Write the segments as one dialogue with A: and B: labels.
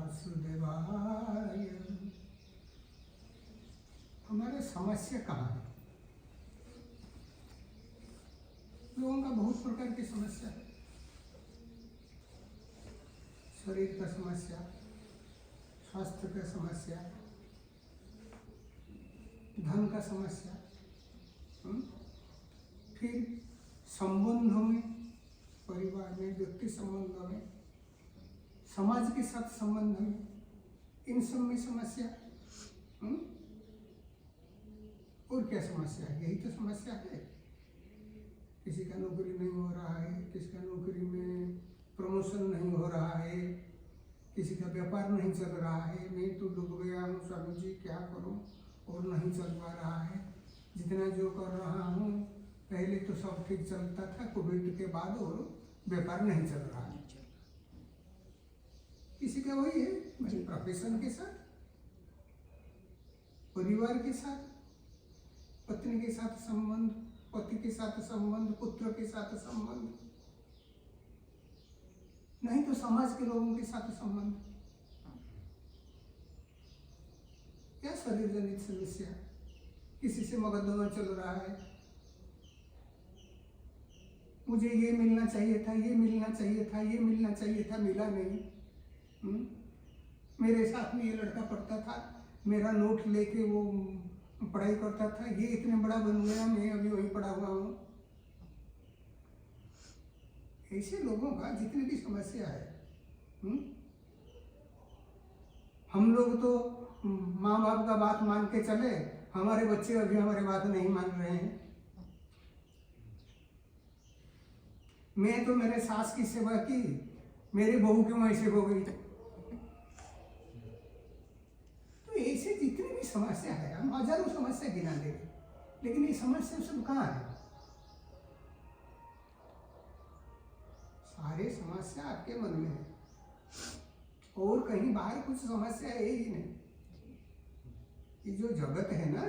A: वासुदेवाय। हमारे समस्या कहाँ है? लोगों का बहुत प्रकार की समस्या है। शरीर का समस्या, स्वास्थ्य का समस्या, धन का समस्या, फिर संबंधों में, परिवार में, व्यक्ति संबंधों में, समाज के साथ संबंध में, इन सब में समस्या। और क्या समस्या है? यही तो समस्या है। किसी का नौकरी नहीं हो रहा है, किसी का नौकरी में प्रमोशन नहीं हो रहा है, किसी का व्यापार नहीं चल रहा है। मैं तो डूब गया हूँ स्वामी जी, क्या करूँ, और नहीं चल पा रहा है। जितना जो कर रहा हूँ, पहले तो सब ठीक चलता था, कोविड के बाद और व्यापार नहीं चल रहा है। किसी का वही है, मेरे प्रोफेशन के साथ, परिवार के साथ, पत्नी के साथ संबंध, पति के साथ संबंध, पुत्र के साथ संबंध, नहीं तो समाज के लोगों के साथ संबंध, या शरीर जनित समस्या। किसी से मुकदमा चल रहा है, मुझे ये मिलना चाहिए था, ये मिलना चाहिए था, ये मिलना चाहिए था, मिला नहीं। मेरे साथ में ये लड़का पढ़ता था, मेरा नोट लेके वो पढ़ाई करता था, ये इतने बड़ा बन गया, मैं अभी वहीं पढ़ा हुआ हूँ। ऐसे लोगों का जितनी भी समस्या है, हम लोग तो माँ बाप का बात मान के चले, हमारे बच्चे अभी हमारे बात नहीं मान रहे हैं। मैं तो मेरे सास की सेवा की, मेरी बहू क्यों ऐसे हो गई? तो ऐसे जितनी भी समस्या है, हम हजारों समस्या गिना देंगे, लेकिन ये समस्या सब कहाँ है? सारे समस्या आपके मन में है, और कहीं बाहर कुछ समस्या है ही नहीं। ये जो जगत है ना,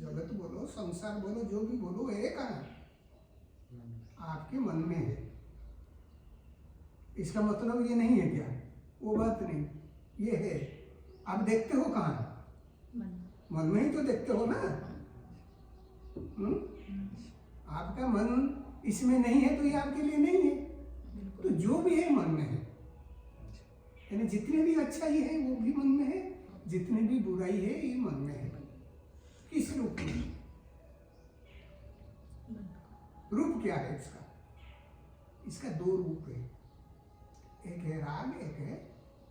A: जगत बोलो, संसार बोलो, जो भी बोलो, है कहाँ? आपके मन में है। इसका मतलब ये नहीं है क्या? वो बात नहीं, ये है। आप देखते हो कहाँ? मन में ही तो देखते हो ना। आपका मन इसमें नहीं है तो ये आपके लिए नहीं है। तो जो भी है मन में है, यानी जितने भी अच्छाई है वो भी मन में है, जितनी भी बुराई है ये मन में है। किस रूप में? रूप क्या है इसका? इसका दो रूप है, एक है राग, एक है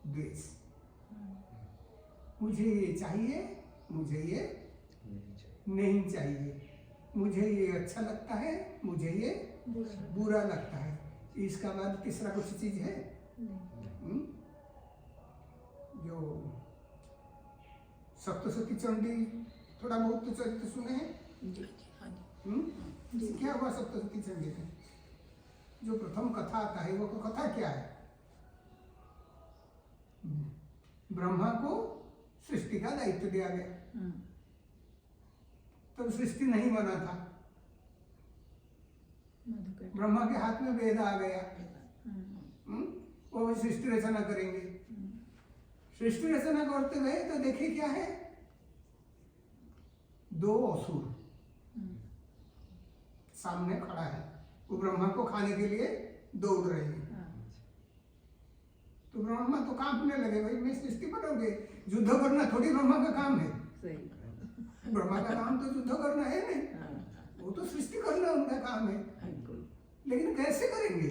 A: द्वेष। मुझे ये चाहिए, मुझे ये नहीं चाहिए, मुझे ये अच्छा लगता है, मुझे ये बुरा लगता है। इसका बाद तीसरा कुछ चीज है? जो सप्तशती चंडी थोड़ा बहुत तो चरित्र सुने हैं? क्या हुआ सप्तशती चंडी में? जो प्रथम कथा आता है वो कथा क्या है? ब्रह्मा को सृष्टि का दायित्व दिया गया, तब सृष्टि नहीं बना था। ब्रह्मा के हाथ में वेद आ गया, वो सृष्टि रचना करेंगे। सृष्टि रचना करते हुए तो देखे क्या है? दो असुर सामने खड़ा है, वो ब्रह्मा को खाने के लिए दौड़ रहे हैं। तो ब्रह्मा तो कांपने लगे, भाई मैं सृष्टि बनाओगे, युद्ध करना थोड़ी ब्रह्मा का काम है। ब्रह्मा का काम तो युद्ध करना है नहीं, वो तो सृष्टि करना उनका काम है। लेकिन कैसे करेंगे?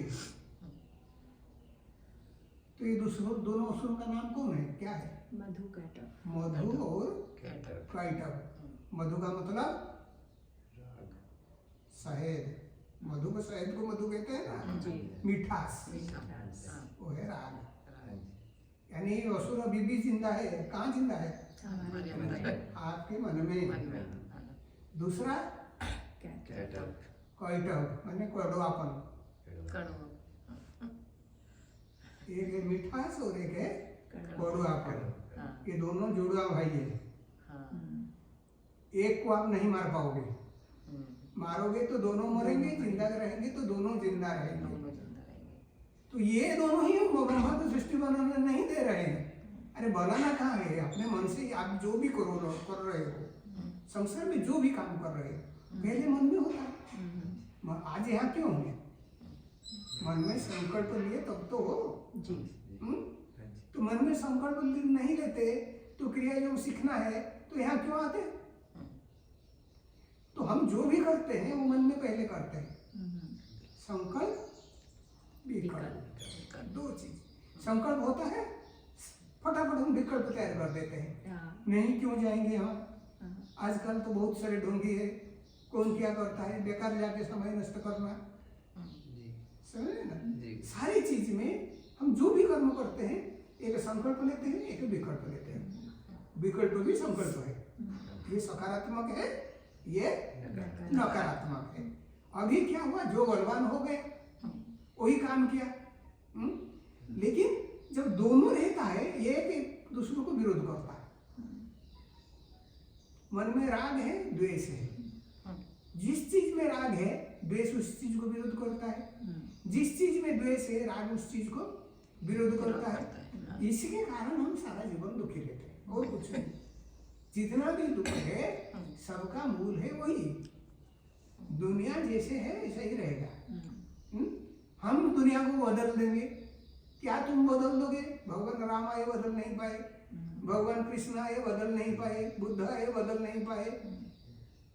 A: तो ये दोनों असुरों का नाम कौन है, क्या है?
B: मधु कैटव।
A: मधु और कैटव। मधु का मतलब शहद, मधु को शहद को मधु कहते हैं ना, मिठास, वो है राग। यानी असुर अभी भी जिंदा है। कहाँ जिंदा है? आपके मन में। दूसरा कैटव माने कड़वापन। एक है मिठास और एक है कड़वापन। ये दोनों जुड़वा भाई है। एक को आप नहीं मार पाओगे, मारोगे तो दोनों मरेंगे, जिंदा रहेंगे तो दोनों जिंदा रहेंगे। तो ये दोनों ही ब्रह्मा को संतुष्टि बनाना नहीं दे रहे हैं। अरे बनाना कहाँ है, अपने मन से आप जो भी कर रहे हो, संसार में जो भी काम कर रहे हो पहले मन में होता है। आज यहाँ क्यों है? मन में संकल्प लिए तब तो हो जी। तो मन में संकल्प नहीं लेते तो क्रिया योग सीखना है तो यहाँ क्यों आते? तो हम जो भी करते हैं वो मन में पहले करते हैं। संकल्प विकल्प दो चीज। संकल्प होता है फटाफट हम विकल्प तैयार कर देते हैं, नहीं क्यों जाएंगे यहाँ। आजकल तो बहुत सारे ढोंगी है, कौन क्या करता है, बेकार जाके समय नष्ट करना, समझे ना। सारी चीज में हम जो भी कर्म करते हैं एक संकल्प लेते हैं, एक विकल्प लेते हैं। विकल्प भी संकल्प है, ये सकारात्मक है, ये नकारात्मक है। अभी क्या हुआ, जो बलवान हो गए वही काम किया। लेकिन जब दोनों रहता है ये एक दूसरों को विरोध करता है। मन में राग है, द्वेष है, जिस चीज में राग है द्वेष उस चीज को विरोध करता है, जिस चीज में द्वेष है राग उस चीज को विरोध करता है। इसके कारण हम सारा जीवन दुखी रहते हैं और कुछ नहीं। जितना भी दुख है सबका मूल है वही। दुनिया जैसे है ऐसा ही रहेगा। हम दुनिया को बदल देंगे, क्या तुम बदल दोगे? भगवान राम आए बदल नहीं पाए, भगवान कृष्ण आए बदल नहीं पाए, बुद्ध आए बदल नहीं पाए,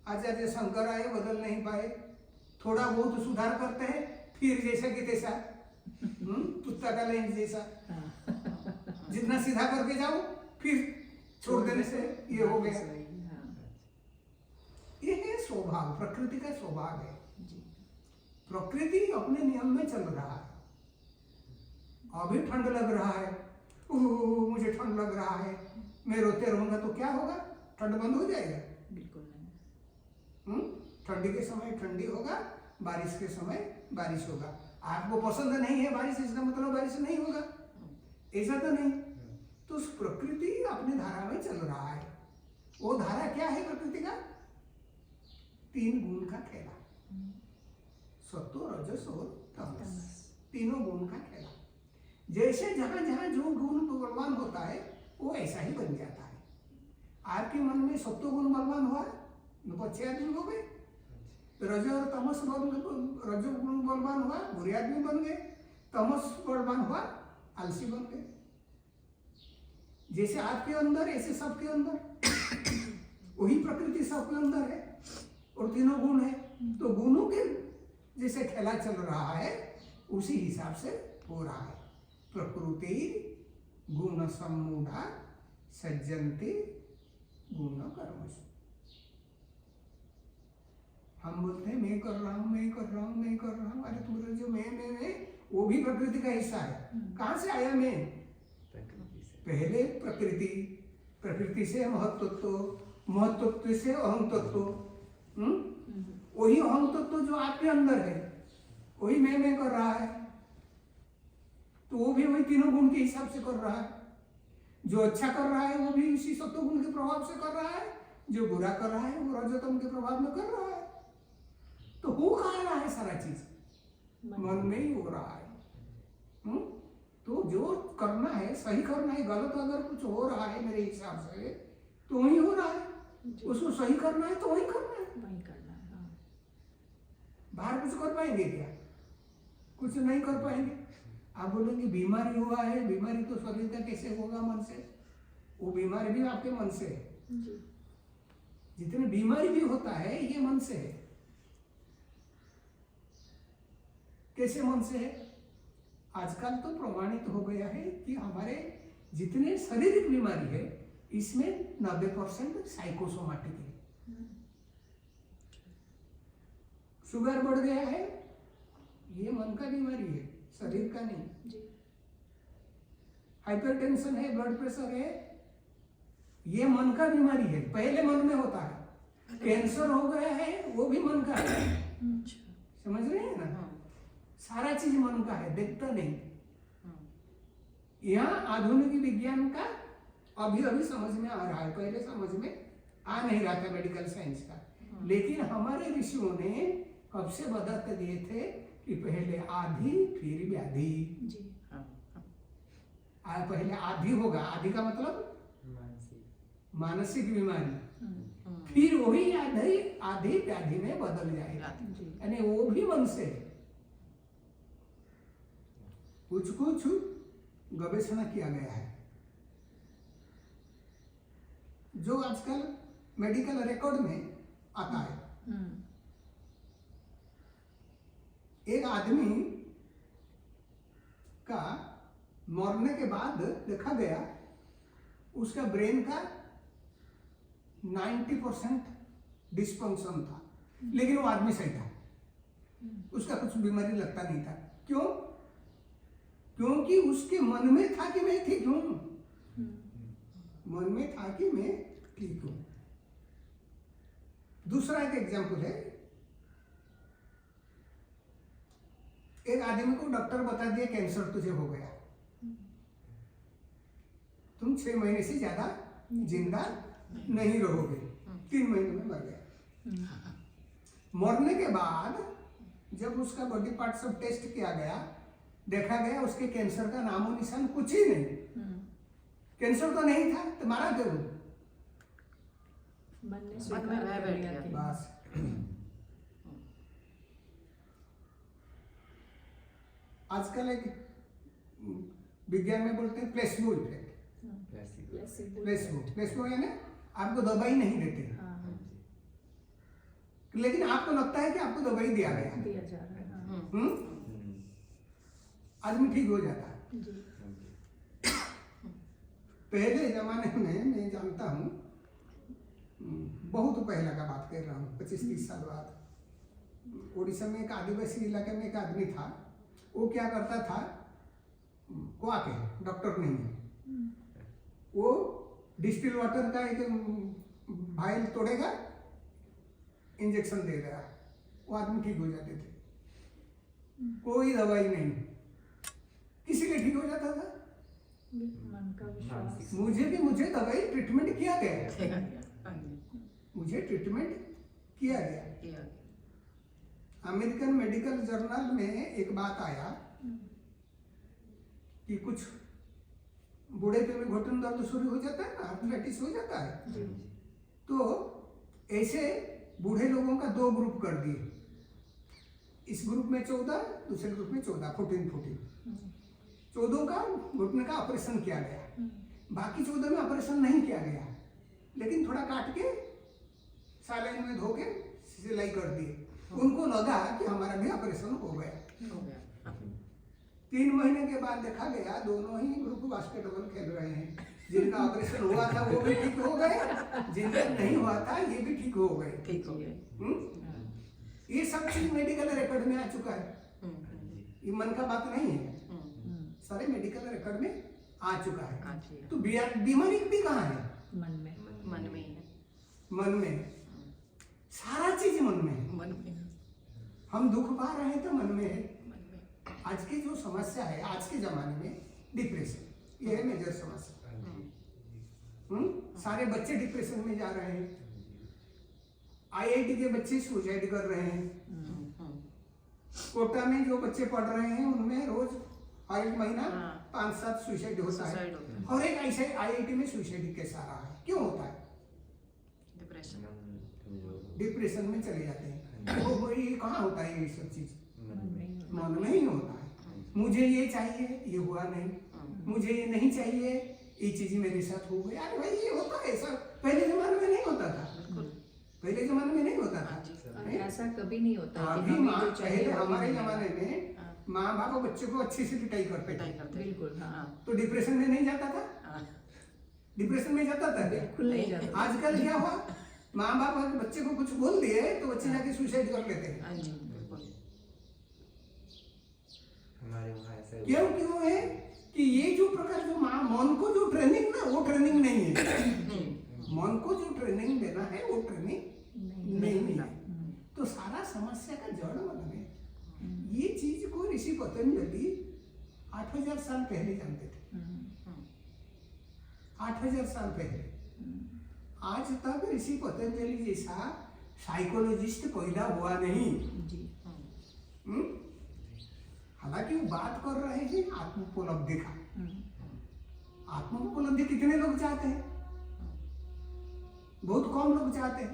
A: आचार्य शंकर आए बदल नहीं पाए। थोड़ा बहुत सुधार करते हैं फिर जैसा कि तैसा, कुत्ता का लेंस जैसा, जितना सीधा करके जाओ फिर छोड़ देने से ये हो गया। ये है स्वभाव, प्रकृति का स्वभाव है। प्रकृति अपने नियम में चल रहा है। अभी ठंड लग रहा है, मुझे ठंड लग रहा है, मैं रोते रहूंगा तो क्या होगा? ठंड बंद हो जाएगा? बिल्कुल नहीं। ठंडी के समय ठंडी होगा, बारिश के समय बारिश होगा। आपको पसंद नहीं है बारिश, इसका मतलब बारिश नहीं होगा, ऐसा तो नहीं। तो प्रकृति अपनी धारा में चल रहा है। वो धारा क्या है प्रकृति का? 3 गुण का खेला, सत्व रजस और तमस, तीनों गुण का खेला। जैसे जहां जहां जो गुण बलवान होता है वो ऐसा ही बन जाता है। आपके मन में सत्व गुण बलवान हुआ तो अच्छे आदमी हो गए, रज और तमस रज गुण बलवान हुआ बुरे आदमी बन गए, तमस बलवान हुआ आलसी बन गए। जैसे आपके अंदर ऐसे सबके अंदर वही प्रकृति सबके अंदर है और तीनों गुण है। तो गुणों के जैसे खेला चल रहा है उसी हिसाब से हो रहा है। प्रकृति गुण सम्मूढ़ा सज्जन्ते गुण कर्मसु। हम बोलते हैं मैं कर रहा हूं, मैं कर रहा हूं, मैं कर रहा हूं। अरे तुम्हारे जो मैं वो भी प्रकृति का हिस्सा है। कहां से आया मैं? पहले प्रकृति, प्रकृति से महत्त्व, महत्त्व से अहम तत्व, वही अहम तत्व जो आपके अंदर है वही मैं कर रहा है। तो वो भी वही तीनों गुण के हिसाब से कर रहा है। जो अच्छा कर रहा है वो भी इसी सत्व गुण के प्रभाव से कर रहा है, जो बुरा कर रहा है वो रजतम के प्रभाव में कर रहा है। तो हो कहाँ रहा है सारा चीज? मन में ही हो रहा है। तो जो करना है सही करना है, गलत अगर कुछ हो रहा है मेरे हिसाब से तो वही हो रहा है, उसको सही करना है तो वही करना है, वही करना है। बाहर कुछ कर पाएंगे क्या? कुछ नहीं कर पाएंगे। आप बोलेंगे बीमारी हुआ है, बीमारी तो शरीर का कैसे होगा? मन से। वो बीमारी भी आपके मन से है। जितने बीमारी भी होता है ये मन से है। कैसे मन से है? आजकल तो प्रमाणित हो गया है कि हमारे जितने शारीरिक बीमारी है इसमें 90% साइकोसोमैटिक है। शुगर बढ़ गया है, ये मन का बीमारी है, शरीर का नहीं। हाइपरटेंशन है, ब्लड प्रेशर है, ये मन का बीमारी है, पहले मन में होता है। कैंसर हो गया है वो भी मन का है। समझ रहे हैं ना? सारा चीज मन का है, देखता नहीं। यहाँ आधुनिक विज्ञान का अभी अभी समझ में आ रहा है, पहले समझ में आ नहीं रहा था मेडिकल साइंस का। लेकिन हमारे ऋषियों ने कब से बदलते दिए थे कि पहले आधि फिर व्याधि। पहले आदि होगा, आदि का मतलब मानसिक बीमारी, फिर वही आदि व्याधि में बदल जाएगा, यानी वो भी मन से। कुछ कुछ गवेषणा किया गया है जो आजकल मेडिकल रिकॉर्ड में आता है। एक आदमी का मरने के बाद देखा गया उसका ब्रेन का 90% डिस्फंक्शन था, लेकिन वो आदमी सही था, उसका कुछ बीमारी लगता नहीं था। क्यों? क्योंकि उसके मन में था कि मैं ठीक हूं, मन में था कि मैं ठीक हूं। दूसरा एक एग्जाम्पल है, एक आदमी को डॉक्टर बता दिया कैंसर तुझे हो गया, तुम 6 महीने से ज्यादा जिंदा नहीं रहोगे, 3 महीने में मर गया। मरने के बाद जब उसका बॉडी पार्ट सब टेस्ट किया गया, देखा गया उसके कैंसर का नामो निशान कुछ ही नहीं, कैंसर तो नहीं था, तो मारा क्यों? बस आजकल एक विज्ञान में बोलते हैं प्लेसिबो इफेक्ट। प्लेसिबो यानी आपको दवाई नहीं देते, लेकिन आपको लगता है कि आपको दवाई दिया जा रहा है, आदमी ठीक हो जाता है। पहले जमाने में मैं जानता हूँ, बहुत पहले का बात कर रहा हूँ, 25-30 साल बाद, उड़ीसा में एक आदिवासी इलाके में एक आदमी था। वो क्या करता था, कुआ के डॉक्टर नहीं है, वो डिस्टिल वाटर का एक भाइल तोड़ेगा, इंजेक्शन दे देगा, वो आदमी ठीक हो जाते थे, कोई दवाई नहीं, किसी के ठीक हो जाता था।
B: मन का विश्वास।
A: मुझे दवाई ट्रीटमेंट किया गया, मुझे ट्रीटमेंट किया गया। अमेरिकन मेडिकल जर्नल में एक बात आया कि कुछ बूढ़ेपे में घुटन दर्द शुरू हो जाता है ना, आर्थराइटिस हो जाता है, तो ऐसे बूढ़े लोगों का 2 ग्रुप कर दिए, इस ग्रुप में 14, दूसरे ग्रुप में 14, 14। 14 का घुटने का ऑपरेशन किया गया, बाकी 14 में ऑपरेशन नहीं किया गया, लेकिन थोड़ा काट के सालाइन में धो के सिलाई कर दिए। उनको लगा कि हमारा भी ऑपरेशन हो गया। 3 महीने के बाद देखा गया दोनों ही ग्रुप बास्केटबॉल खेल रहे हैं, जिनका ऑपरेशन हुआ था वो भी ठीक हो गए, जिनका नहीं हुआ था ये भी ठीक हो गए। ये सब चीज मेडिकल रिकॉर्ड में आ चुका है, ये मन का बात नहीं है, सारे मेडिकल रिकॉर्ड में आ चुका है। तो बीमारी भी कहाँ है? मन में सारा चीज मन में। हम दुख पा रहे हैं तो मन में है। आज की जो समस्या है आज के जमाने में, डिप्रेशन, ये है मेजर समस्या। सारे बच्चे डिप्रेशन में जा रहे हैं, IIT के बच्चे सुसाइड कर रहे हैं, कोटा में जो बच्चे पढ़ रहे हैं उनमें रोज हर एक महीना 5-7 सुसाइड होता है, और एक ऐसे IIT में सुसाइड केस आ रहा है। क्यों होता है? डिप्रेशन में चले जाते हैं। वो ये कहाँ होता है? ये सब चीज मन में ही होता है। मुझे ये चाहिए, ये हुआ नहीं, मुझे ये नहीं चाहिए, ये चीज मेरे साथ हो गई। अरे भाई ये होता है सर, पहले जमाने में नहीं होता था, पहले जमाने में नहीं होता था,
B: ऐसा कभी नहीं होता।
A: अभी पहले हमारे जमाने में माँ बाप बच्चे को अच्छी से पिटाई करते थे,
B: बिल्कुल,
A: तो डिप्रेशन में नहीं जाता था, डिप्रेशन में जाता था,
B: बिल्कुल नहीं जाता।
A: आजकल क्या हुआ, माँ बाप बच्चे को कुछ बोल दिए तो बच्चे जाके सुसाइड कर लेते हैं। क्यों है कि ये जो प्रकार जो मन को जो ट्रेनिंग ना, वो ट्रेनिंग नहीं है। मन को जो ट्रेनिंग देना है वो ट्रेनिंग नहीं है। तो सारा समस्या का जड़ मन में। ये चीज को ऋषि पतंजलि 8000 साल पहले जानते थे, 8000 साल पहले। आज तक ऋषि पतंजलि जैसा साइकोलॉजिस्ट पैदा हुआ नहीं। हालांकि वो बात कर रहे हैं आत्मोपलब्धि का, आत्मोपलब्धि कितने लोग चाहते हैं? बहुत कम लोग चाहते हैं।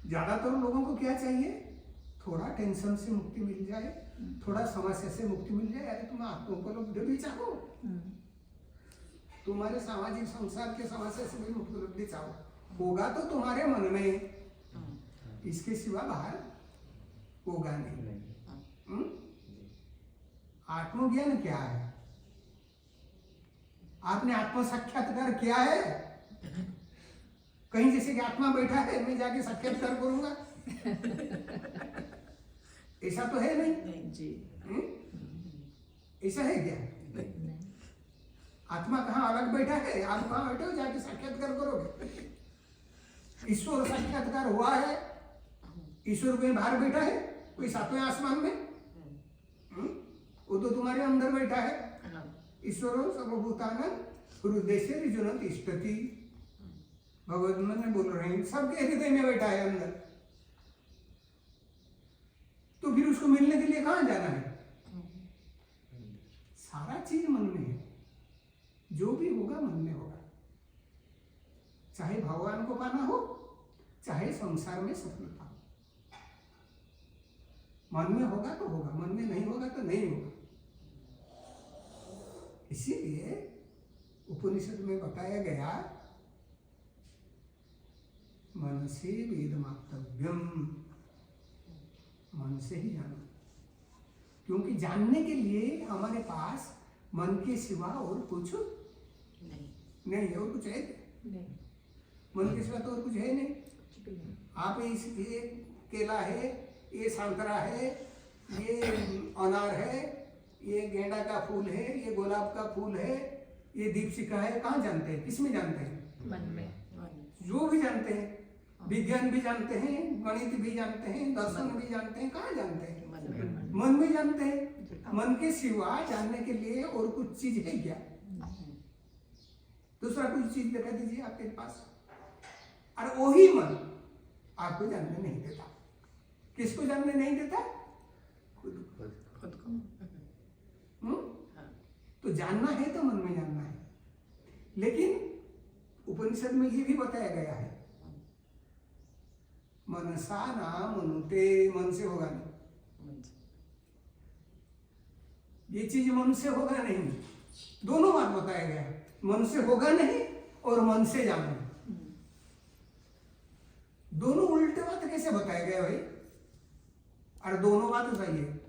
A: ज्यादातर लोगों को क्या चाहिए? थोड़ा टेंशन से मुक्ति मिल जाए, थोड़ा समस्या से मुक्ति मिल जाए। अरे तुम आत्मोपलब्धि भी चाहो, तुम्हारे सामाजिक संसार के समस्या से भी मुक्ति चाहो, होगा तो तुम्हारे मन में, इसके सिवा बाहर होगा नहीं। आत्मज्ञान क्या है? आपने आत्म साक्षात्कार किया है? कहीं जैसे कि आत्मा बैठा है, मैं जाके साक्षात्कार करूंगा, ऐसा तो है नहीं
B: जी।
A: ऐसा है क्या? आत्मा कहाँ अलग बैठा है, आप कहाँ बैठे हो जाके साक्षात्कार करोगे? ईश्वर साक्षात्कार हुआ है, ईश्वर कहीं बाहर बैठा है, कोई सातवें आसमान में? वो तो तुम्हारे अंदर बैठा है। ईश्वरो सर्वभूतानां हृदय जुनत तिष्ठति, भगवत में बोल रहे हैं, सबके हृदय में बैठा है अंदर। तो फिर उसको मिलने के लिए कहां जाना है? सारा चीज मन में है, जो भी होगा मन में होगा। चाहे भगवान को पाना हो, चाहे संसार में सफलता हो, मन में होगा तो होगा, मन में नहीं होगा तो नहीं होगा। इसीलिए उपनिषद में बताया गया, मन से वेदमाप्तव्यम, मन से ही जानो। क्योंकि जानने के लिए हमारे पास मन के सिवा और कुछ नहीं है। और कुछ है
B: नहीं,
A: मन के सिवा तो और कुछ है नहीं। आप ये केला है, ये संतरा है, ये अनार है, ये गेंदा का फूल है, ये गुलाब का फूल है, ये दीपशिखा है, कहाँ जानते हैं? किसमें जानते हैं?
B: मन में।
A: जो भी जानते हैं, विज्ञान भी जानते हैं, गणित भी जानते हैं, दर्शन भी जानते हैं, कहाँ जानते हैं? मन में जानते हैं। मन के सिवा जानने के लिए और कुछ चीज है क्या? दूसरा कुछ चीज दिखा दीजिए आपके पास। और वही मन आपको जानने नहीं देता। किसको जानने नहीं देता? खुद को। तो जानना है तो मन में जानना है। लेकिन उपनिषद में ये भी बताया गया है, मनसा ना मनुते, मन से होगा नहीं। ये चीज मन से होगा नहीं, दोनों बात बताया गया है। मन से होगा नहीं और मन से जानना, दोनों उल्टे बात कैसे बताया गया भाई? और दोनों बात सही है।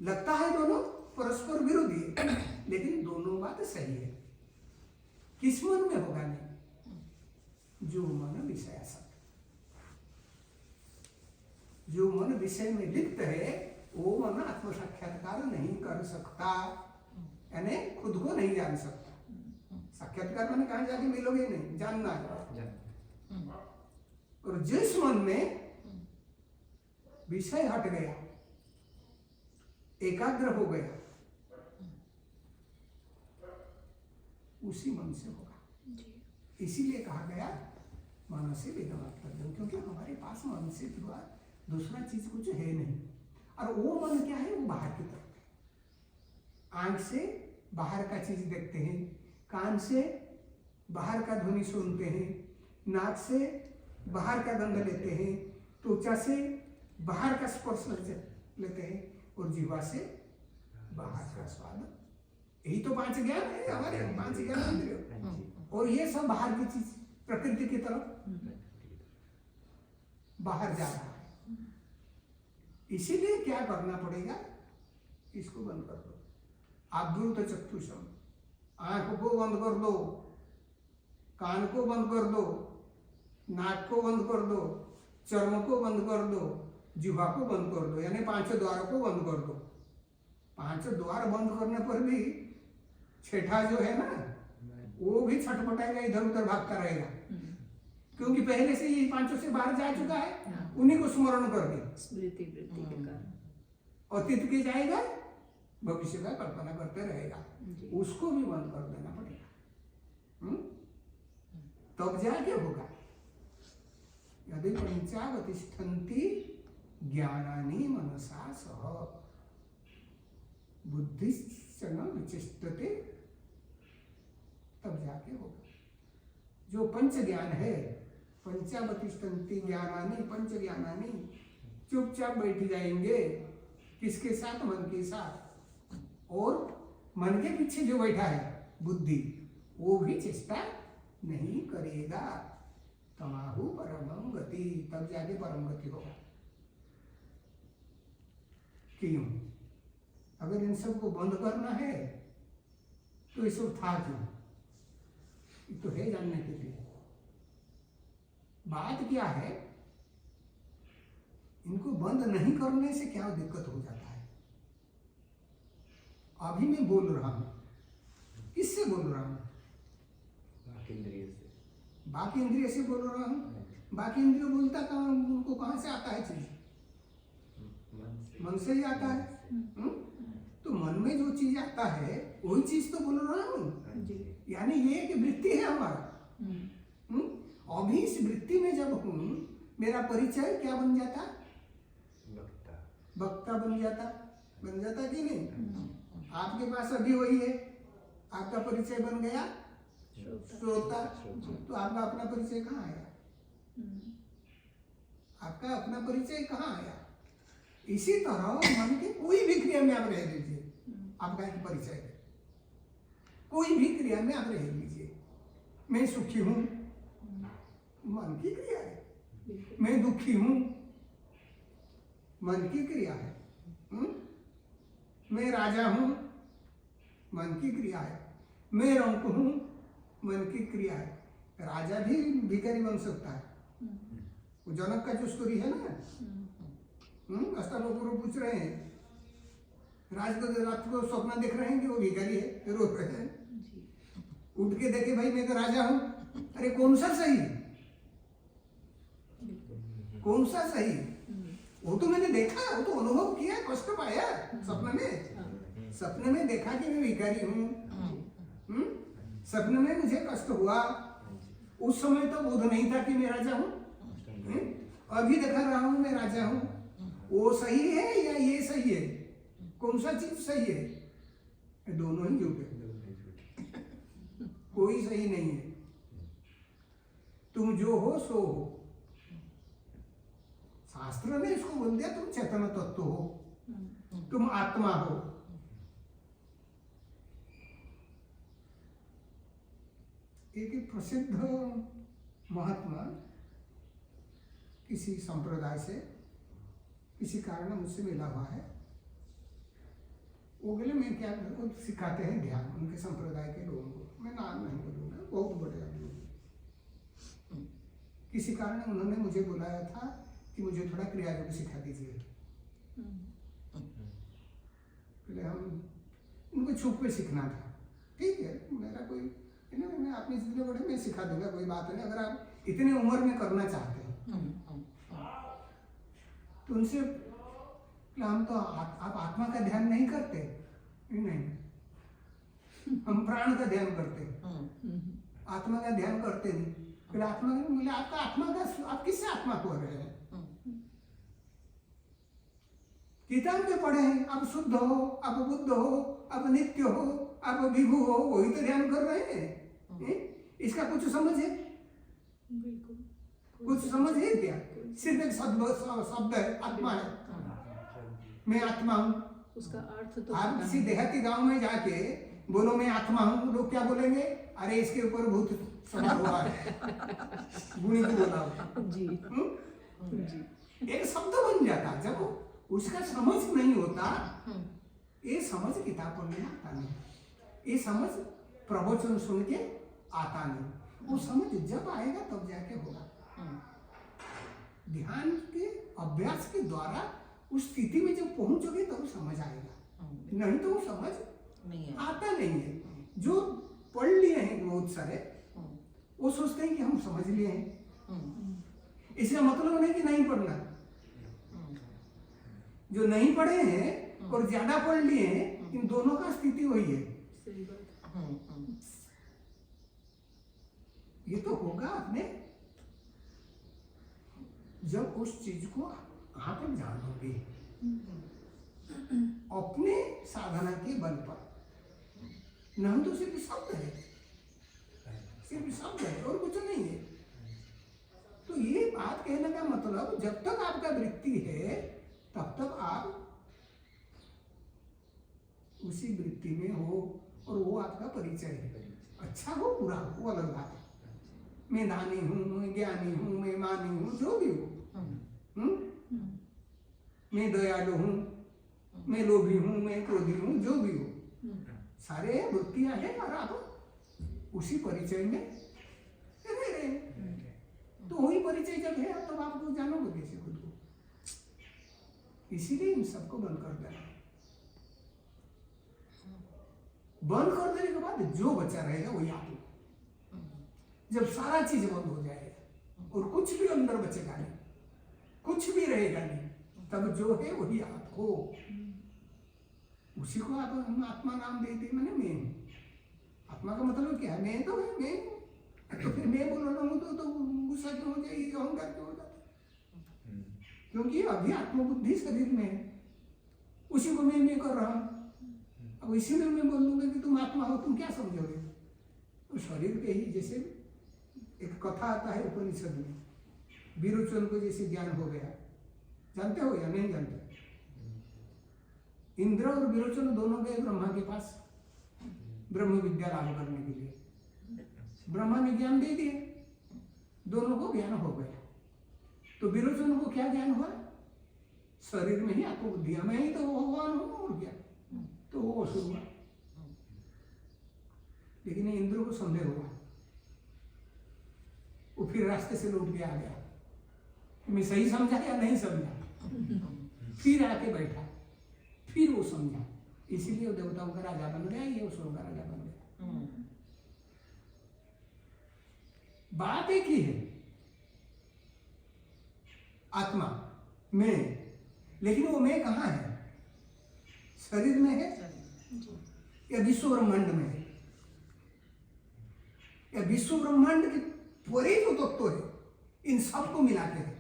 A: लगता है दोनों परस्पर विरोधी है, लेकिन दोनों बात सही है। किस मन में होगा नहीं? जो मन विषयासक्त, जो मन विषय में लिप्त है, वो मन आत्म साक्षात्कार नहीं कर सकता, यानी खुद को नहीं जान सकता। साक्षात्कार मैंने कहा जाके मिलोगे नहीं, जानना है। और जिस मन में विषय हट गया, एकाग्र हो गया, उसी मन से होगा। इसीलिए कहा गया मन से वेदमाप्तव्यम, क्योंकि हमारे पास मन से दूसरा चीज कुछ है नहीं। और वो मन क्या है? वो बाहर की तरफ है। आंख से बाहर का चीज देखते हैं, कान से बाहर का ध्वनि सुनते हैं, नाक से बाहर का गंध लेते हैं, त्वचा से बाहर का स्पर्श लेते हैं, और जीवा से बाहर का स्वाद। यही तो पांच ज्ञान है हमारे, पांच ज्ञान इंद्रिय। और ये सब बाहर की चीज प्रकृति की तरफ बाहर जा रहा है। इसीलिए क्या करना पड़ेगा? इसको बंद कर दो। आभ्युत चक्षुषम, आंख को बंद कर दो, कान को बंद कर दो, नाक को बंद कर दो, चर्म को बंद कर दो, जिह्वा को बंद कर दो, यानी पांचों द्वारों को बंद कर दो। पांचों द्वार बंद करने पर भी छठा जो है ना, वो भी छटपटाएगा, इधर उधर भागता रहेगा, क्योंकि पहले से ये पांचों से बाहर जा चुका है। उन्हीं को स्मरण करके
B: स्मृति वृत्ति के कारण
A: अतीत के जाएगा, भविष्य का कल्पना करते रहेगा। उसको भी बंद कर देना पड़ेगा, तब जाके होगा। यदि पंचावतिष्ठन्ति ज्ञानानि मनसा सह, बुद्धि क्षण विचिष्टते, तब जाके होगा। जो पंच ज्ञान है, पंचावतिष्ठन्ति ज्ञानानि पंच ज्ञानानि, चुपचाप बैठ जाएंगे। किसके साथ? मन के साथ। और मन के पीछे जो बैठा है बुद्धि, वो भी चेष्टा नहीं करेगा। तमाहु परमं गति, तब जाके परम गति होगा। क्यों? अगर इन सबको बंद करना है तो ये सब था क्यों? ये तो है जानने के लिए। बात क्या है, इनको बंद नहीं करने से क्या दिक्कत हो जाता है। अभी मैं बोल रहा हूं, किससे बोल रहा हूं? बाकी इंद्रिय से बोल रहा हूं। बाकी इंद्रिय बोलता कहाँ, उनको कहां से आता है चीज? मन से ही आता है। तो मन में जो चीज आता है वही चीज तो बोल रहा हूँ। यानी ये एक वृत्ति है हमारा। अभी इस वृत्ति में जब हूँ, मेरा परिचय क्या बन जाता? वक्ता बन जाता। बन जाता कि नहीं? आपके पास अभी वही है, आपका परिचय बन गया श्रोता। तो आपका अपना परिचय कहाँ आया? आपका अपना परिचय कहाँ आया? इसी तरह मन की कोई भी क्रिया में आप रह लीजिए, आपका एक परिचय है। कोई भी क्रिया में आप रह लीजिए। मैं सुखी हूं, मन की क्रिया है। मैं दुखी हूं, मन की क्रिया है। मैं राजा हूं, मन की क्रिया है। मैं रंक हूं, मन की क्रिया है। राजा भी भिखारी बन सकता है। वो जनक का जो स्टोरी है ना, अष्टावक्र पूछ रहे हैं, रात को स्वप्न देख रहे हैं कि वो भिखारी है, रो रहे हैं। उठ के देखे, भाई मैं तो राजा हूं। अरे कौन सा सही? कौन सा सही? वो तो मैंने देखा, वो तो अनुभव किया, कष्ट पाया सपने में। सपने में देखा कि मैं भिखारी हूं। सपने में मुझे कष्ट हुआ। उस समय तो बोध नहीं था कि मैं राजा हूं। अभी दिखा रहा हूं मैं राजा हूं। वो सही है या ये सही है? कौन सा चीज सही है? दोनों ही झूठे। कोई सही नहीं है। तुम जो हो सो हो। शास्त्र ने इसको बोल दिया, तुम चेतन तत्व हो, तुम आत्मा हो। एक प्रसिद्ध महात्मा किसी संप्रदाय से किसी कारण मुझसे मिला हुआ है। वो बोले मैं क्या करूं, सिखाते हैं ध्यान उनके संप्रदाय के लोगों को। मैं नाम नहीं बोलूंगा, बहुत बड़े आदमी। किसी कारण उन्होंने मुझे बुलाया था कि मुझे थोड़ा क्रिया योग सिखा दीजिए। पहले हम उनको छुप पे सीखना था। ठीक है, मेरा कोई मैं आपने जितने बड़े मैं सिखा दूंगा, कोई बात नहीं, अगर आप इतने उम्र में करना चाहते हैं। तो उनसे हम तो आप आत्मा का ध्यान नहीं करते? नहीं, हम प्राण का ध्यान करते, आत्मा का ध्यान करते नहीं। फिर आत्मा बोले, आपका आत्मा का, आप किससे आत्मा को रहे हैं? किताब में पढ़े हैं, आप शुद्ध हो, आप बुद्ध हो, आप नित्य हो, आप विभु हो, वही तो ध्यान कर रहे हैं। इसका कुछ समझ है? कुछ समझ है क्या? सिर्फ एक शब्द है, आत्मा है। मैं आत्मा हूँ।
B: उसका अर्थ तो
A: आप किसी देहाती गांव में जाके बोलो मैं आत्मा हूँ, लोग क्या बोलेंगे? अरे इसके ऊपर भूत सवार हुआ है। गुणी को बोला
B: जी।
A: एक शब्द बन जाता। जब उसका समझ नहीं होता, ये समझ किताब पढ़ने आता नहीं, ये समझ प्रवचन सुन के आता नहीं। वो समझ जब आएगा तब जाके होगा। ध्यान के अभ्यास के द्वारा उस स्थिति में जब पहुंचोगे तब समझ आएगा, नहीं तो वो समझ नहीं आता नहीं है। जो पढ़ लिए हैं बहुत सारे, वो सोचते हैं कि हम समझ लिए हैं। इसका मतलब नहीं कि नहीं पढ़ना। जो नहीं पढ़े हैं और ज्यादा पढ़ लिए हैं, इन दोनों का स्थिति वही है।
B: सही बात।
A: ये तो होगा आपने जब उस चीज को कहां पर जानोगे, अपने साधना के बल पर। नहीं तो सिर्फ शब्द है, सिर्फ शब्द है और कुछ नहीं है। तो ये बात कहने का मतलब जब तक आपका वृत्ति है तब तक आप उसी वृत्ति में हो और वो आपका परिचय है। अच्छा हो बुरा हो वो अलग बात है। मैं दानी हूँ, मैं ज्ञानी हूँ, मैं मानी हूँ, जो भी हो, मैं दयालु हूँ, मैं लोभी हूँ, मैं क्रोधी हूँ, जो भी हो, सारे वृत्तियां हैं और आप उसी परिचय में रह रहे हैं। तो वही परिचय जब है तब आप जानोगे कैसे खुद को। इसीलिए इन सबको बंद कर देना। बंद कर देने के बाद जो बचा रहेगा वही आप। जब सारा चीज बंद हो जाएगा और कुछ भी अंदर बचेगा नहीं, कुछ भी रहेगा नहीं, तब जो है वही आप हो। उसी को आप हम आत्मा नाम देते, मैंने मैं हूं। आत्मा का मतलब क्या है? मैं तो है, मैं हूं। तो फिर मैं बोल रहा हूं तो गुस्सा क्यों हो जाएगी, अहंकार क्यों हो जाता? क्योंकि अभी आत्मबुद्धि शरीर में है, उसी को मैं कर रहा हूं। अब इसी में मैं बोल दूंगा कि तुम आत्मा हो, तुम क्या समझोगे? तो शरीर के ही जैसे एक कथा आता है उपनिषद में, विरोचन को जैसे ज्ञान हो गया, जानते हो या नहीं जानते? इंद्र और विरोचन दोनों गए ब्रह्मा के पास ब्रह्म विद्या लाभ करने के लिए। ब्रह्मा ने ज्ञान दे दिए, दोनों को ज्ञान हो गया। तो विरोचन को क्या ज्ञान हुआ? शरीर में ही आत्मबुद्धि, मैं ही तो भगवान हूं और क्या, तो वो असुर हुआ। लेकिन इंद्र को संदेह हुआ, वो फिर रास्ते से लौट के आ गया, मैं सही समझा या नहीं समझा। फिर आके बैठा, फिर वो समझा, इसीलिए वो देवताओं का राजा बन गया, ये असुरों का राजा बन गया। बात एक ही है, आत्मा मैं, लेकिन वो मैं कहाँ है? शरीर में है या विश्व ब्रह्मांड में है? या विश्व ब्रह्मांड के परे जो तत्व है, इन सबको मिला के है।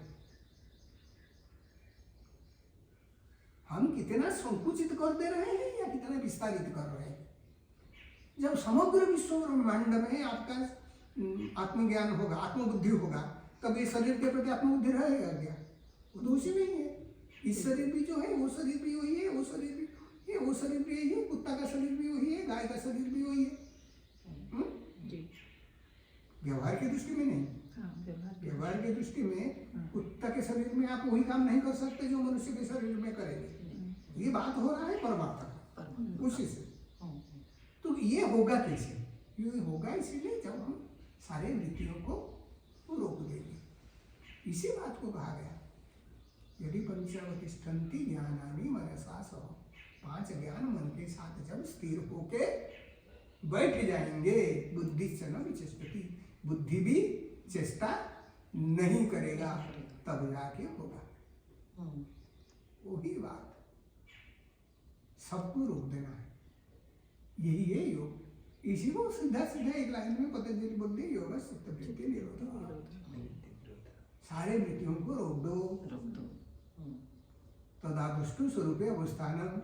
A: हम कितना संकुचित कर दे रहे हैं या कितना विस्तारित कर रहे हैं? जब समग्र विश्व ब्रह्मांड में आपका आत्मज्ञान होगा, आत्मबुद्धि होगा, तब ये शरीर के प्रति आत्मबुद्धि रहेगा क्या? वो तो उसी में ही है। इस शरीर भी जो है, वो शरीर भी वही है, वो शरीर भी ये, वो शरीर भी यही है, कुत्ता का शरीर भी वही है, गाय का शरीर भी वही है। व्यवहार की दृष्टि में नहीं, व्यवहार की दृष्टि में कुत्ता के शरीर में आप वही काम नहीं कर सकते जो मनुष्य के शरीर में करेंगे। ये बात हो रहा है परमार्थ उसी से। तो ये होगा कैसे? ये होगा इसीलिए जब हम सारे वृत्तियों को रोक देंगे। इसी बात को कहा गया, यदि पंचवतिष्ठन्ति ज्ञानानि मनसा सह, 5 ज्ञान मन के साथ जब स्थिर होके बैठ जाएंगे, बुद्धि च न विचेष्टति, बुद्धि भी चेष्टा नहीं करेगा, तब जाके होगा। वही बात, सबको रोक देना है, यही है योग। इसी को सीधा सीधा एक लाइन में पतंजलि बोलते हैं, योग चित्तवृत्ति निरोध, सारे वृत्तियों को रोक दो। तदादुष्टु स्वरूप अवस्थानम,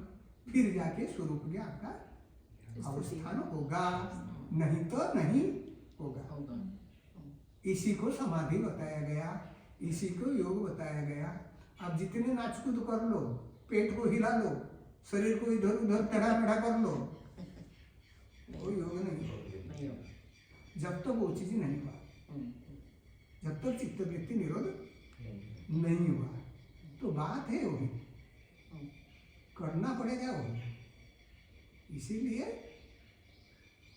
A: फिर जाके स्वरूप में आपका अवस्थान होगा, नहीं तो नहीं होगा। इसी को समाधि बताया गया, इसी को योग बताया गया। आप जितने नाच कूद कर लो, पेट को हिला लो, शरीर को इधर उधर टेढ़ा मेढ़ा कर लो, वो योग नहीं होगा जब तक वो चीज नहीं हुआ, जब तक चित्तवृत्ति निरोध नहीं हुआ। तो बात है वही, करना पड़ेगा वही। इसीलिए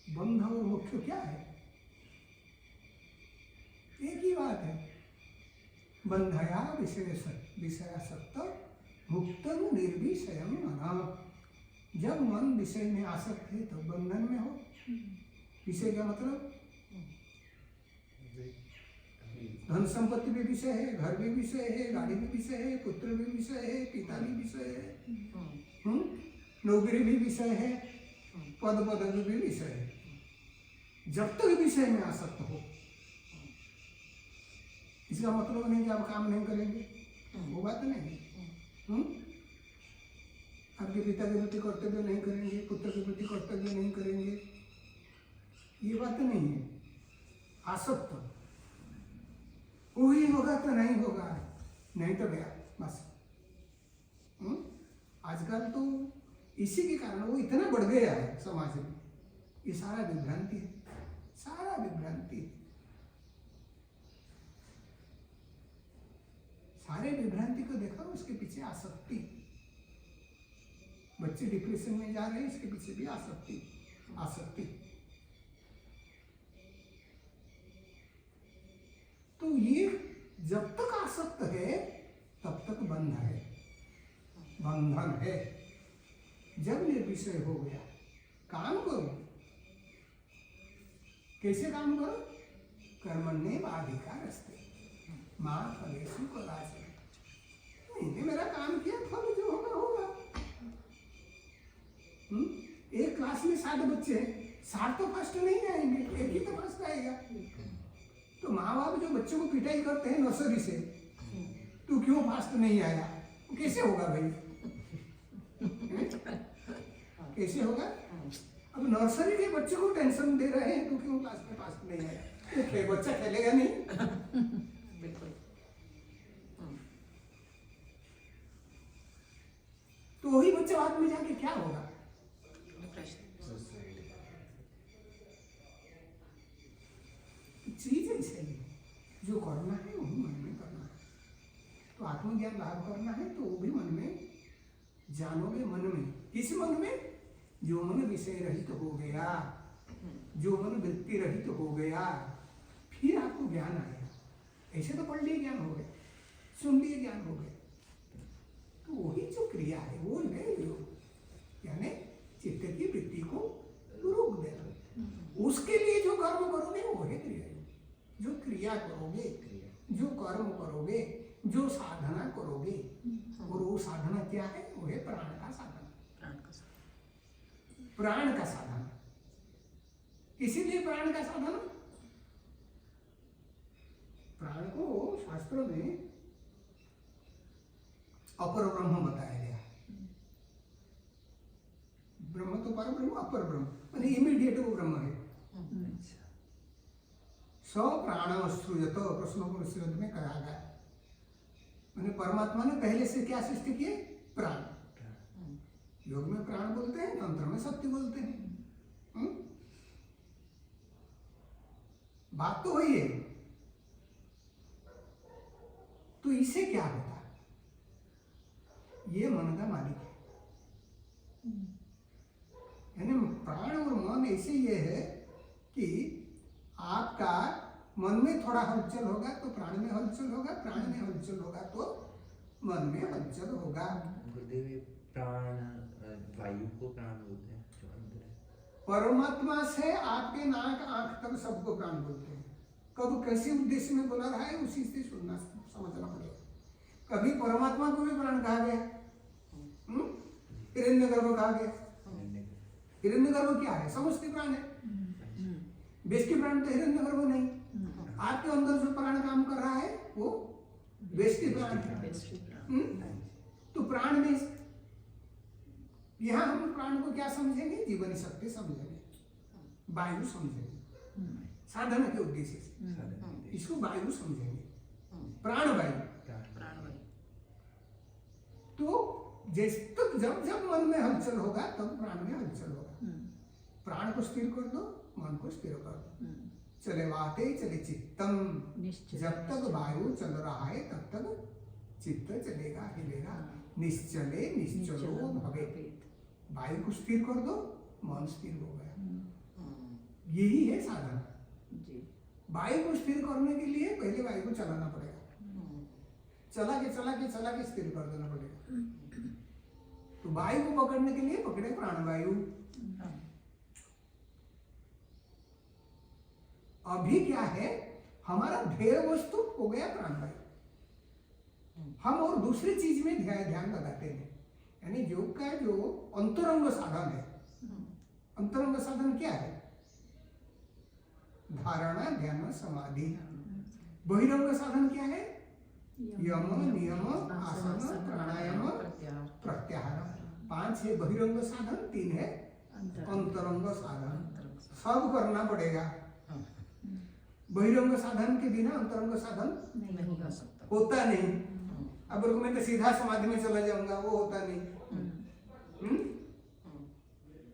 A: बंध और मोक्ष क्या है? एक ही बात है, बंधया विषयासक्त मुक्तम निर्विषयम मन। जब मन विषय में आसक्त है तो बंधन में हो। विषय का मतलब धन संपत्ति भी विषय है, घर भी विषय है, गाड़ी भी विषय है, पुत्र भी विषय है, पिता भी विषय है, नौकरी भी विषय है, पद पदवी भी विषय है। जब तक विषय में आसक्त हो, इसका मतलब नहीं कि आप काम नहीं करेंगे, वो बात नहीं। आपके पिता के प्रति कर्तव्य नहीं करेंगे, पुत्र के प्रति कर्तव्य नहीं करेंगे, ये बात नहीं है। आसक्त वही होगा तो नहीं होगा, नहीं तो गया बस। आजकल तो इसी के कारण वो इतना बढ़ गया है समाज में। ये सारा विभ्रांति है, सारा विभ्रांति है। सारे विभ्रांति को देखो, उसके पीछे आसक्ति। बच्चे डिप्रेशन में जा रहे हैं, इसके पीछे भी आसक्ति, आसक्ति। तो ये जब तक आसक्त है तब तक बंध है, बंधन है। जब निर्विषय हो गया, काम करो। कैसे काम करो? कर्मण्येवाधिकारस्ते मां फलेषु कदाचन। मैंने मेरा काम किया, फल जो होगा होगा। एक क्लास में 60 बच्चे हैं, 60 तो फर्स्ट नहीं आएंगे, एक ही तो फर्स्ट आएगा। तो माँ बाप जो बच्चों को पिटाई करते हैं नर्सरी से, तू क्यों फास्ट नहीं आया, कैसे होगा भाई? कैसे होगा? अब नर्सरी के बच्चों को टेंशन दे रहे हैं, तू क्यों क्लास में फास्ट नहीं आया? तो बच्चा खेलेगा नहीं।
C: बिल्कुल।
A: तो वही बच्चा बाद में जाके क्या होगा? चीज ऐसे ही जो करना है वो भी मन में करना है। तो आत्मज्ञान लाभ करना है तो वो भी मन में जानोगे। मन में, किस मन में? जो मन विषय रहित हो गया, जो मन वृत्ति रहित हो गया, फिर आपको ज्ञान आएगा। ऐसे तो पढ़ लिए ज्ञान हो गए, सुन लिए ज्ञान हो गए। तो वही जो क्रिया है वो है योग, यानी चित्त की वृत्ति को रोक देना। उसके लिए जो कर्म करोगे वो है क्रिया। जो क्रिया करोगे, जो कर्म करोगे, जो साधना करोगे, और वो साधना क्या है? वो है प्राण का साधना। प्राण का साधना। इसीलिए प्राण का साधना, प्राण को शास्त्रों में अपर ब्रह्म बताया गया। ब्रह्म तो पर ब्रह्म, अपर ब्रह्म माने इमीडिएट वो ब्रह्म है। स प्राणम सृजत, प्रश्नोपनिषद में कहा गया। मैंने परमात्मा ने पहले से क्या सृष्टि किए? प्राण। योग में प्राण बोलते हैं, तंत्र में शक्ति बोलते हैं। बात तो वही है। तो इससे क्या होता? ये मन का मालिक है। यानी प्राण और मन ऐसे ये है कि आपका मन में थोड़ा हलचल होगा तो प्राण में हलचल होगा, प्राण में हलचल होगा तो मन में हलचल होगा।
D: गुरुदेव, प्राण वायु को प्राण बोलते हैं जो अंदर है।
A: परमात्मा से आपके नाक आंख तक सबको प्राण बोलते हैं। कब कैसे उद्देश्य में बोला रहा है उसी से सुनना समझना पड़ेगा। कभी परमात्मा को भी प्राण कहा गया, हिरण्यगर्भ कहा गया। हिरण्यगर्भ क्या है? समष्टि प्राण है। व्यष्टि प्राण तो हिरण्यगर्भ नहीं। आपके अंदर जो प्राण काम कर रहा है वो व्यष्टि प्राण है। तो प्राण में यहां हम प्राण को क्या समझेंगे? जीवन शक्ति समझेंगे, वायु समझेंगे, साधना के उद्देश्य से इसको वायु समझेंगे, प्राण वायु। तो जैसे तक जब जब मन में हलचल होगा तब प्राण में हलचल होगा। प्राण को स्थिर कर दो, मन को स्थिर कर दो। चले वाते चले चित्तम, जब तक वायु चल रहा है तब तक चित्त चलेगा, हिलेगा। निश्चले निश्चलो भवेत्। वायु को स्थिर कर दो, मन स्थिर हो गया। यही है साधना। वायु को स्थिर करने के लिए पहले वायु को चलाना पड़ेगा। चला के स्थिर कर देना पड़ेगा। तो वायु को पकड़ने के लिए पकड़े प्राण वायु। अभी क्या है? हमारा ध्येय वस्तु हो गया प्राण वायु। हम और दूसरी चीज में ध्यान लगाते हैं। यानी योग का जो अंतरंग साधन है, अंतरंग साधन क्या है? धारणा, ध्यान, समाधि। बहिरंग साधन क्या है? यम, नियम, आसन, प्राणायाम, प्रत्याहार। 5 है बहिरंग साधन, 3 है अंतरंग साधन। सब करना पड़ेगा।
C: हाँ,
A: बहिरंग साधन के बिना अंतरंग साधन
C: नहीं हो सकता।
A: होता नहीं।
C: हम्म,
A: अब अगर मैं तो सीधा समाधि में चला जाऊंगा, वो होता नहीं।
C: हम्म,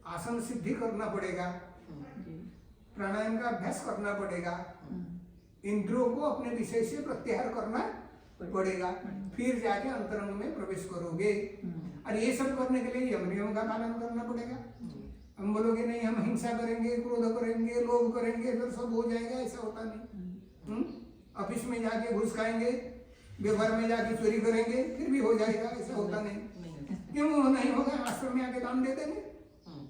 A: आसन सिद्धि करना पड़ेगा,
B: जी।
A: प्राणायाम का अभ्यास करना पड़ेगा,
B: हम्म,
A: इंद्रियों को अपने विषय से प्रत्याहार करना पड़ेगा, फिर जाके अंतरंग में प्रवेश करोगे। और ये सब करने के लिए यम नियम का पालन करना पड़ेगा। हम बोलोगे नहीं हम हिंसा करेंगे, क्रोध करेंगे, लोभ करेंगे, फिर सब हो जाएगा, ऐसा होता नहीं। ऑफिस में जाके घुस खाएंगे, व्यवहार में जाके चोरी करेंगे, फिर भी हो जाएगा, ऐसा होता नहीं।
C: नहीं,
A: क्यों नहीं होगा? आश्रम में आके दान दे देंगे,
C: हम्म,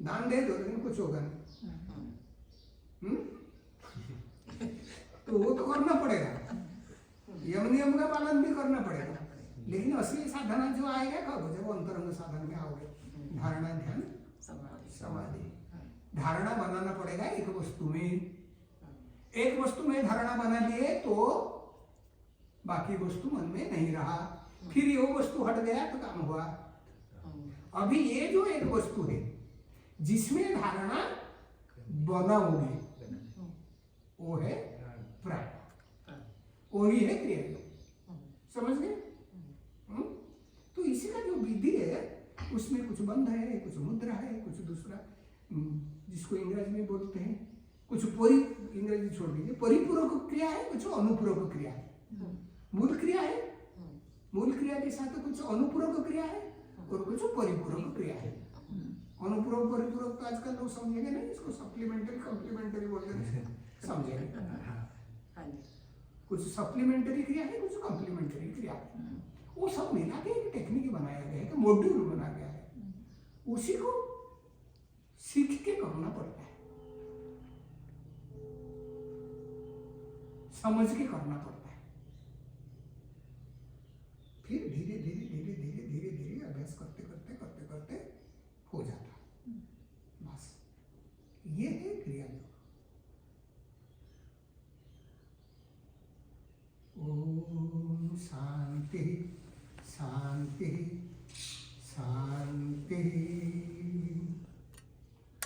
A: दान दे दो, लेकिन कुछ होगा नहीं। तो वो तो करना पड़ेगा, यम नियम का पालन भी करना पड़ेगा। लेकिन असली साधना जो आएगा कब? जब अंतरंग साधन में आओगे। धारणा, ध्यान,
C: समाधि,
A: समाधि।
C: हाँ,
A: धारणा बनाना पड़ेगा एक वस्तु में। एक वस्तु में धारणा बना लिए तो बाकी वस्तु मन में नहीं रहा, फिर वो वस्तु हट गया तो काम हुआ। अभी ये जो एक वस्तु है जिसमें धारणा बनाओगे, वो है प्राण, वही है क्रिया योग। समझ गए? तो इसी का जो विधि है उसमें कुछ बंध है, कुछ मुद्रा है, कुछ दूसरा जिसको इंग्रजी में बोलते हैं, कुछ इंग्रजी छोड़ दीजिए, परिपूरक क्रिया है, कुछ अनुपूरक क्रिया है। मूल क्रिया है, मूल क्रिया के साथ कुछ अनुपूरक क्रिया है और कुछ परिपूरक क्रिया है। अनुपूरक परिपूरक तो आजकल लोग समझेंगे नहीं, इसको सप्लीमेंट्री कॉम्प्लीमेंट्री बोलते हैं, समझेंगे।
C: हाँ जी,
A: कुछ सप्लीमेंट्री क्रिया है, कुछ कॉम्प्लीमेंट्री क्रिया है। वो सब मिला के एक टेक्निक बनाया गया है, एक मॉड्यूल बना गया है। उसी को सीख के करना पड़ता है, समझ के करना पड़ता है। फिर धीरे धीरे धीरे धीरे धीरे धीरे अभ्यास करते करते करते करते हो जाता है। बस ये है क्रिया योग। ओम शांति शांति शांति।